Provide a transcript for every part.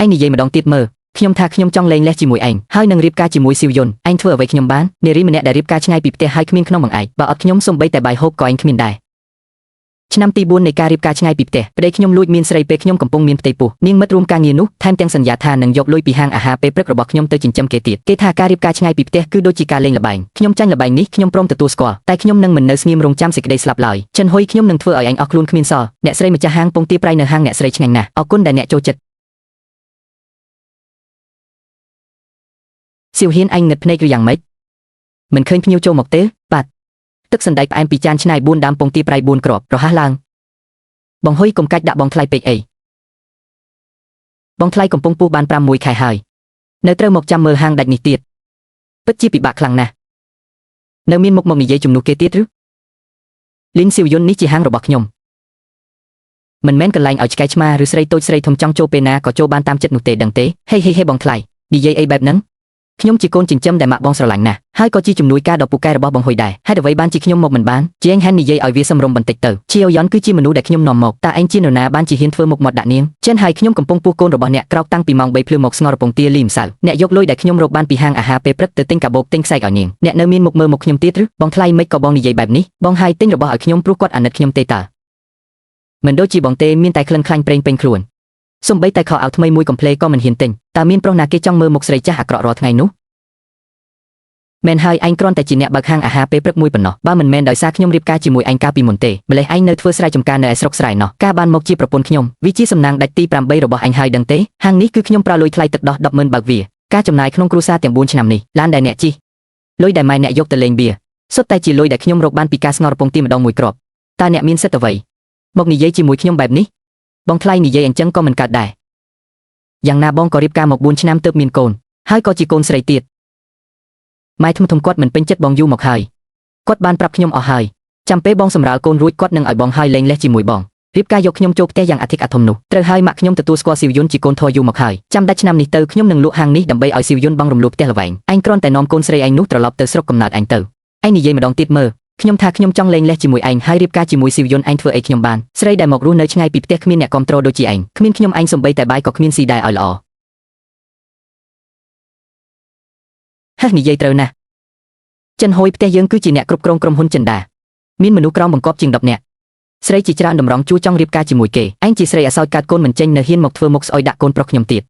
anhនិយាយម្ដងទៀតមើលខ្ញុំថាខ្ញុំចង់លេងលេះជាមួយឯងហើយនឹងរៀបការជាមួយស៊ីវយុនឯងធ្វើអ្វីខ្ញុំបាននារីម្នាក់ដែលរៀបការឆ្ងាយពីផ្ទះហើយគ្មានក្នុងបង្អែកបើអត់ខ្ញុំសំបីតែបាយហូបក៏ឯងគ្មានដែរឆ្នាំទី4នៃការរៀបការឆ្ងាយពីផ្ទះប្តីខ្ញុំលួចមានស្រីពេលខ្ញុំកំពុងមានផ្ទៃពោះនាងមិត្តរួមការងារនោះថែមទាំងសន្យាថានឹងយកលុយពីហាងអាហារពេលព្រឹករបស់ខ្ញុំទៅចិញ្ចឹមគេទៀតគេថាការរៀបការឆ្ងាយពីផ្ទះគឺដូចជាការលេងល្បែងខ្ញុំចាញ់ល្បែងនេះខ្ញុំព្រមទទួលស្គាល់តែខ្ញុំនឹងមិននៅស្ងៀមរង់ចាំសេចក្តីស្លាប់ឡើយចិនហុយខ្ញុំនឹងធ្វើឲ្យឯងអស់ខ្លួនគ្មានសល់អ្នកស្រីម្ចាស់ហាងពងទាប្រៃនៅហាងអ្នកស្រីឆ្ងាញ់ណាស់អរគុណដែលអ្នកចូលចិត្តសៀវហ៊ានឯងងឹតភ្នែកឬយ៉ាងម៉េចមិនឃើញភ្ញៀវចូលមកទេបាទទឹកសណ្ដែកផ្អែមពីចានឆ្នៃ4ដាំពងទាប្រៃ4គ្រាប់រហ័សឡើងបងហុយកុំកាច់ដាក់បងថ្លៃពេកអីបងថ្លៃកំពុងពុះបាន5 ខែហើយនៅត្រូវមកចាំមើលហាងដាច់នេះទៀតពិតជាពិបាកខ្លាំងណាស់នៅមានមុខមកនិយាយជំនួសគេទៀតឬលីនស៊ីវយុននេះជាហាងរបស់ខ្ញុំមិនមែនកន្លែងឲ្យឆ្កែឆ្មាឬស្រីតូចស្រីធំចង់ចូលពេលណាក៏ចូលបានតាមចិត្តនោះទេដឹងទេហេបងថ្លៃនិយាយអីបែបហ្នឹងខ្ញុំជាកូនចិញ្ចឹមដែលម៉ាក់បងស្រឡាញ់ណាស់ហើយក៏ជាជំនួយការដ៏ពូកែរបស់បងហុយដែរហេតុអ្វីបានជាខ្ញុំមកមិនបានជាងហែននិយាយឲ្យវាសំរុំបន្តិចទៅជាយ៉នគឺជាមនុស្សដែលខ្ញុំនាំមកតើឯងជានរណាបានជាហ៊ានធ្វើមុខមាត់ដាក់នាងចិនហើយខ្ញុំកំពុងពោះកូនរបស់អ្នកក្រោកតាំងពីម៉ោង3ភ្លឺមកស្ងោរពងទាលីម្សៅអ្នកយកលុយដែលខ្ញុំរកបានពីហាងអាហារពេលព្រឹកទៅទិញកាបូបទិញខ្សែកឲ្យនាងអ្នកនៅមានមុខមើលមុខខ្ញុំទៀតឬបងថ្លៃមិនក៏បងនិយាយបែបនេះបងហើយទិញរបស់ឲ្យខ្ញុំព្រោះគាត់អាណិតខ្ញុំទេតើមិនដូចជាបងទេមានតែក្លិនខ្លាញ់ប្រេងពេញខ្លួនសំបីតែខោអាវថ្មីមួយកំភ្លេក៏មិនហ៊ានទិញតើមានប្រុសណាគេចង់មើលមុខស្រីចាស់អាក្រក់រាល់ថ្ងៃនោះមែនហើយឯងគ្រាន់តែជាអ្នកបើកហាងអាហារពេលព្រឹកមួយប៉ុណ្ណោះបើមិនមែនដោយសារខ្ញុំរៀបការជាមួយឯងកាលពីមុនទេម្លេះឯងនៅធ្វើស្រែចម្ការនៅឯស្រុកស្រែណោះការបានមកជាប្រពន្ធខ្ញុំវាជាសំណាងដាច់ទី8របស់ឯងហើយដឹងទេហាងនេះគឺខ្ញុំប្រើលុយថ្លៃទឹកដោះ 100000 បើកវាការចំណាយក្នុងគ្រួសារទាំង4ឆ្នាំនេះឡានដែលអ្នកជិះលុយដែលម៉ែអ្នកយកទៅលេងបៀសុទ្ធតែជាលុយដែលខ្ញុំរកបានពីការស្ងោរពងទាម្ដងមួយគ្រាប់តើអ្នកមានសិទ្ធិអ្វីមកនិយាយជាមួយខ្ញុំបែបនេះបងថ្លៃនិយាយអញ្ចឹងក៏មិនកើតដែរយ៉ាងណាបងក៏រៀបការមក4ឆ្នាំទើបមានកូនហើយក៏ជាកូនស្រីទៀតម៉ែធំគាត់មិនពេញចិត្តបងយូរមកហើយគាត់បានប្រាប់ខ្ញុំអស់ហើយចាំពេលបងសម្រាលកូនរួចគាត់នឹងឲ្យបងហើយលេងលេះជាមួយបងរៀបការយកខ្ញុំចូលផ្ទះយ៉ាងអធិកអធមនោះត្រូវហើយម៉ាក់ខ្ញុំទទួលស្គាល់ស៊ីវយុនជាកូនធរយូរមកហើយចាំដាច់ឆ្នាំនេះទៅខ្ញុំនឹងលក់ហាងនេះដើម្បីឲ្យស៊ីវយុនបងរំលោភផ្ទះល្វែងឯងគ្រាន់តែនាំកូនស្រីឯងនោះត្រឡប់ទៅស្រុកកំណើតឯងទៅឯងនិយាយម្ដងទៀតមើលខ្ញុំថាខ្ញុំចង់លេងលេះជាមួយឯងហើយរៀបការជាមួយស៊ីវយុនឯងធ្វើអីខ្ញុំបានស្រីដែលមករស់នៅឆ្ងាយពីផ្ទះគ្មានអ្នកគ្រប់គ្រងដូចជាឯងគ្មានខ្ញុំឯងសំបីតែបាយក៏គ្មានស៊ីដែរឲ្យល្អហេះនិយាយត្រូវណាស់ចិនហុយផ្ទះយើងគឺជាអ្នកគ្រប់គ្រងក្រុមហ៊ុនចិនដាមានមនុស្សក្រោមបង្គាប់ជាង10នាក់ស្រីជាច្រើនតម្រង់ជួចង់រៀបការជាមួយគេឯងជាស្រីអសោចកាត់កូនមិនចេញនៅហ៊ានមកធ្វើមុខស្អុយដាក់កូនប្រុសខ្ញុំទៀត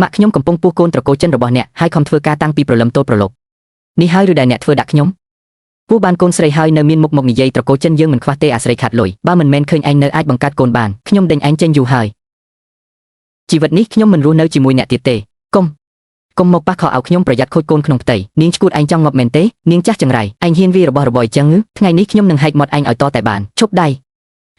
ម៉ាក់ខ្ញុំកំពុងពោះកូនត្រកូលចិនរបស់អ្នកហើយខំធ្វើការតាំងពីព្រលឹមទល់ប្រឡប់នេះហើយឬដែលអ្នកធ្វើដាក់ខ្ញុំពូបានកូនស្រីហើយនៅមានមុខមកនិយាយត្រកូលចិនយើងមិនខ្វះទេអាស្រីខាត់លុយបើមិនមែនឃើញឯងនៅអាចបង្កើតកូនបានខ្ញុំដេញឯងចេញយូរហើយជីវិតនេះខ្ញុំមិនរស់នៅជាមួយអ្នកទៀតទេកុំមកប៉ះខោឲ្យខ្ញុំប្រយ័ត្នខូចកូនក្នុងផ្ទៃនាងឈួតឯងចង់ងាប់មែនទេនាងចាស់ចង្រៃឯងហ៊ានវារបស់របរអញ្ចឹងថ្ងៃនេះខ្ញុំនឹងហែកមាត់ឯងឲ្យតតែបានឈប់ដៃ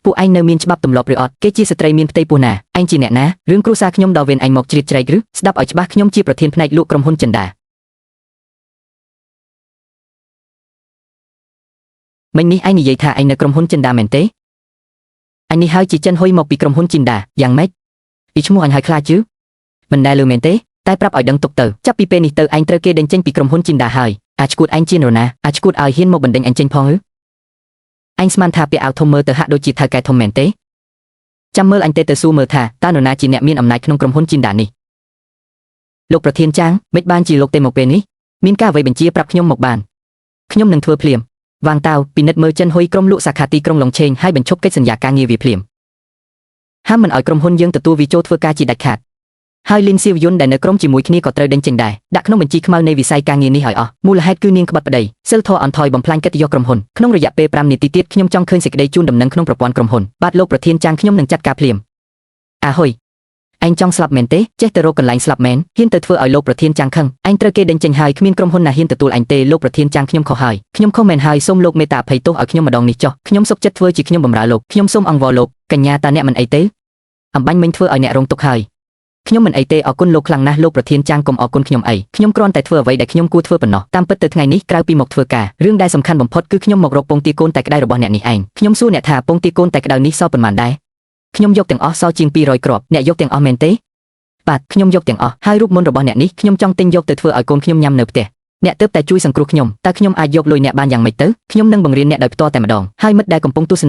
ពួកឯងនៅមានច្បាប់ទម្លាប់ឬអត់គេជាស្ត្រីមានផ្ទៃពោះណាឯងជាអ្នកណារឿងគ្រួសារខ្ញុំដល់វេនឯងមកជ្រៀតជ្រែកឬស្ដាប់ឲ្យច្បាស់ខ្ញុំជាប្រធានផ្នែកលក់ក្រុមហ៊ុនចិនដាមិញនេះឯងនិយាយថាឯងនៅក្រុមហ៊ុនចិនដាមែនទេអញនេះហើយជាចិនហុយមកពីក្រុមហ៊ុនចិនដាយ៉ាងម៉េចពីឈ្មោះអញហើយខ្លាចchứមិនដែលលឺមែនទេតែប្រាប់ឲ្យដឹងទុកទៅចាប់ពីពេលនេះទៅឯងត្រូវគេដេញចេញពីក្រុមហ៊ុនចិនដាហើយអាចឈួតឯងជានរណាអាចឈួតឲ្យហ៊ានមកបណ្ដេញឯងចេញផងឯងស្មានថាពាក់អាវធំមើលទៅហាក់ដូចជាថៅកែធំមែនទេចាំមើលអញទេទៅសួរមើលថាតើនរណាជាអ្នកមានអំណាចក្នុងក្រុមហ៊ុនចិនដានេះលោកប្រធានចាងមិនបានជាលោកទេមកពេលនេះមានការអ្វីបញ្ជាប្រាប់ខ្ញុំមកបានខ្ញុំនឹងធ្វើភ្លាមវ៉ាងតាវពិនិត្យមើលចិនហុយក្រុមលក់សាខាទីក្រុងឡុងឆេងហើយបញ្ឈប់កិច្ចសន្យាការងារវាភ្លាមហាមមិនឲ្យក្រុមហ៊ុនយើងទទួលវាចូលធ្វើការជាដាច់ខាតហើយលីនស៊ីវយុនដែលនៅក្រុមជាមួយគ្នាក៏ត្រូវដេញចេញដែរដាក់ក្នុងបញ្ជីខ្មៅនៃវិស័យការងារនេះឲ្យអស់មូលហេតុគឺនាងក្បត់ប្តីសិលធរអន់ថយបំផ្លាញកិត្តិយសក្រុមហ៊ុនក្នុងរយៈពេល5នាទីទៀតខ្ញុំចង់ឃើញសេចក្តីជូនដំណឹងក្នុងប្រព័ន្ធក្រុមហ៊ុនបាទលោកប្រធានចាងខ្ញុំនឹងចាត់ការភ្លាមអាហុយឯងចង់ស្លាប់មែនទេចេះទៅរកកន្លែងស្លាប់មែនហ៊ានទៅធ្វើឲ្យលោកប្រធានចាងខឹងឯងត្រូវគេដេញចេញហើយគ្មានក្រុមហ៊ុនណាហ៊ានទទួលឯងទេលោកប្រធានចាងខ្ញុំខុសហើយខ្ញុំខុសមែនហើយសូមលោកមេត្តាអភ័យទោសឲ្យខ្ញុំម្ដងនេះចុះខ្ញុំសុខចិត្តធ្វើជាខ្ញុំបម្រើលោកខ្ញុំសូមអង្វរលោកកញ្ញាតាអ្នកមិនអីទេអំបញ្ញមិញធ្វើឲ្យអ្នករងទុក្ខហើយខ្ញុំមិនអីទេអរគុណលោកខ្លាំងណាស់លោកប្រធានចាងកុំអរគុណខ្ញុំអីខ្ញុំគ្រាន់តែធ្វើអ្វីដែលខ្ញុំគួរធ្វើប៉ុណ្ណោះតាមពិតទៅថ្ងៃនេះក្រៅពីមកធ្វើការរឿងដែលសំខាន់បំផុតគឺខ្ញុំមករកពងទាកូនតែក្តៅរបស់អ្នកនេះឯងខ្ញុំសួរអ្នកថាពងទាកូនតែក្តៅនេះសល់ប៉ុន្មានដែរខ្ញុំយកទាំងអស់សល់ជាង200គ្រាប់អ្នកយកទាំងអស់មែនទេបាទខ្ញុំយកទាំងអស់ហើយរូបមន្តរបស់អ្នកនេះខ្ញុំចង់ទិញយកទៅធ្វើឲ្យកូនខ្ញុំញ៉ាំនៅផ្ទះអ្នកទើបតែជួយសង្គ្រោះខ្ញុំតើខ្ញុំអាចយកលុយអ្នកបានយ៉ាងម៉េចទៅខ្ញុំនឹងបង្រៀនអ្នកដោយផ្ទាល់តែម្ដងហើយមិត្តដែលកំពុងទស្សនា